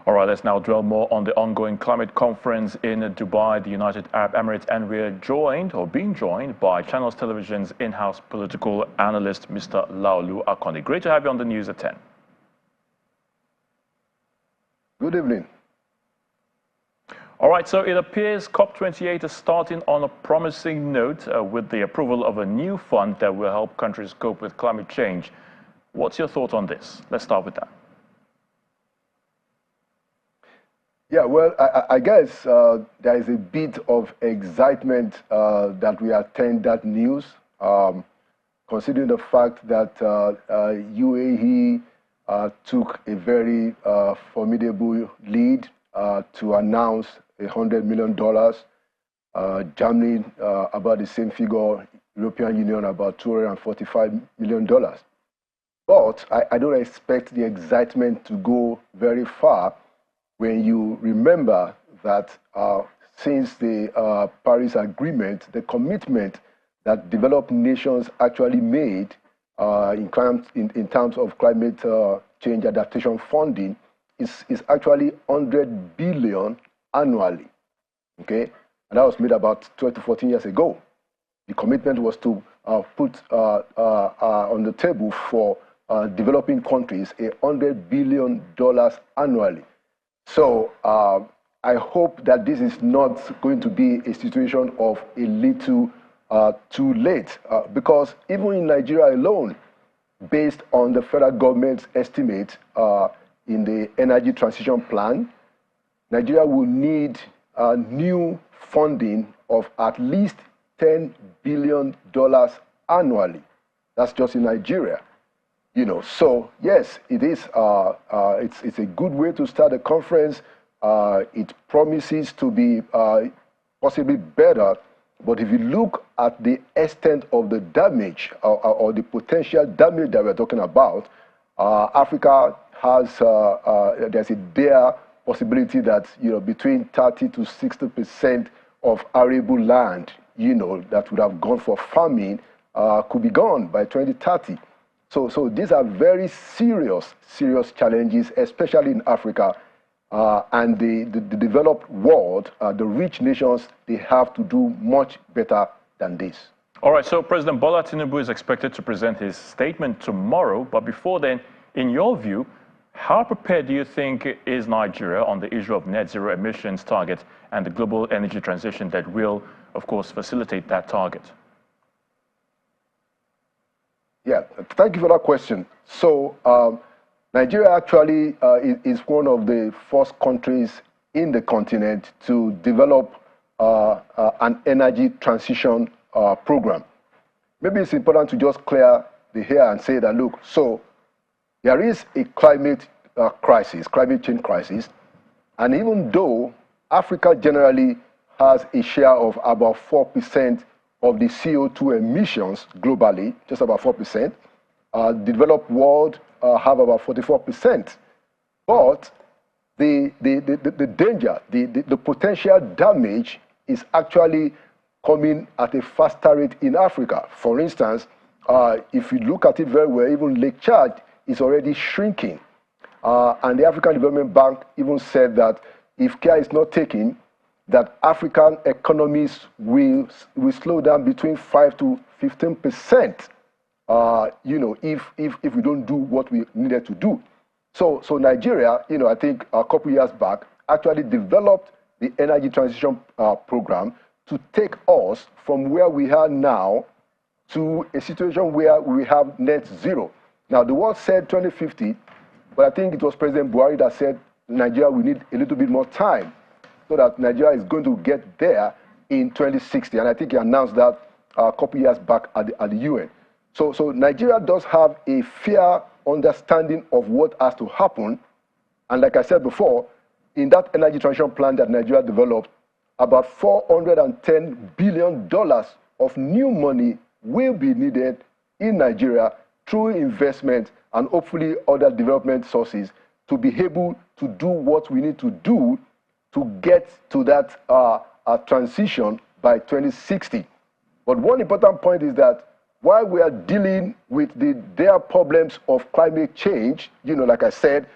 All right, let's now dwell more on the ongoing climate conference in Dubai, the United Arab Emirates, and we're being joined by Channels Television's in-house political analyst, Mr. Laolu Akande. Great to have you on the news at 10. Good evening. All right, so it appears COP28 is starting on a promising note with the approval of a new fund that will help countries cope with climate change. What's your thought on this? Let's start with that. Yeah, well, I guess there is a bit of excitement that we attend that news, considering the fact that UAE took a very formidable lead to announce $100 million, Germany about the same figure, European Union about $245 million. But I don't expect the excitement to go very far when you remember that since the Paris Agreement, the commitment that developed nations actually made in terms of climate change adaptation funding is actually 100 billion annually, okay? And that was made about 12 to 14 years ago. The commitment was to put on the table for developing countries $100 billion annually. So I hope that this is not going to be a situation of a little too late, because even in Nigeria alone, based on the federal government's estimate in the energy transition plan, Nigeria will need new funding of at least $10 billion annually. That's just in Nigeria. You know, so yes, it is. It's a good way to start a conference. It promises to be possibly better, but if you look at the extent of the damage or the potential damage that we're talking about, Africa has there's a bare possibility that between 30 to 60% of arable land that would have gone for farming could be gone by 2030. So these are very serious challenges, especially in Africa. And the developed world, the rich nations, they have to do much better than this. All right, so President Bola Tinubu is expected to present his statement tomorrow. But before then, in your view, how prepared do you think is Nigeria on the issue of net zero emissions target and the global energy transition that will, of course, facilitate that target? Yeah, thank you for that question. So Nigeria actually is one of the first countries in the continent to develop an energy transition program. Maybe it's important to just clear the air and say that, look, so there is a climate change crisis, and even though Africa generally has a share of about 4% of the CO2 emissions globally, just about 4%. The developed world have about 44%. But the danger, the potential damage is actually coming at a faster rate in Africa. For instance, if you look at it very well, even Lake Chad is already shrinking. And the African Development Bank even said that if care is not taken, that African economies will slow down between 5 to 15%, if we don't do what we needed to do. So Nigeria, I think a couple years back, actually developed the energy transition program to take us from where we are now to a situation where we have net zero. Now, the world said 2050, but I think it was President Buhari that said Nigeria will need a little bit more time, so that Nigeria is going to get there in 2060. And I think he announced that a couple years back at the UN. So Nigeria does have a fair understanding of what has to happen. And like I said before, in that energy transition plan that Nigeria developed, about $410 billion of new money will be needed in Nigeria through investment and hopefully other development sources to be able to do what we need to do to get to that transition by 2060. But one important point is that while we are dealing with their problems of climate change, like I said,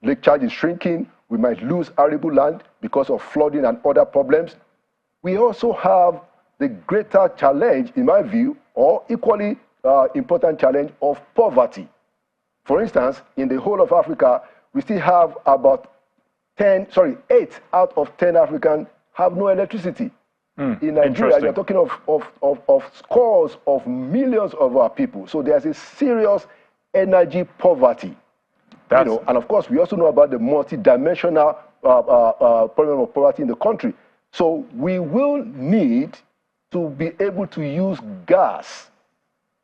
Lake Chad is shrinking, We might lose arable land because of flooding and other problems. We also have the greater challenge, in my view, or equally important challenge of poverty. For instance, in the whole of Africa, we still have about 8 out of 10 Africans have no electricity. In Nigeria, you're talking of scores of millions of our people. So there's a serious energy poverty. You know, and of course, we also know about the multidimensional problem of poverty in the country. So we will need to be able to use gas,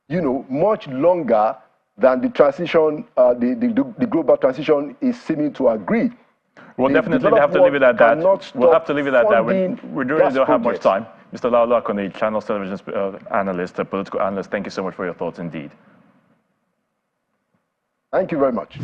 you know, much longer than the transition, the global transition is seeming to agree. Well, definitely they have to leave it at that. We'll have to leave it at that. We really don't have much time. Mr. Laolu Akoni, Channels Television's analyst, a political analyst, thank you so much for your thoughts indeed. Thank you very much.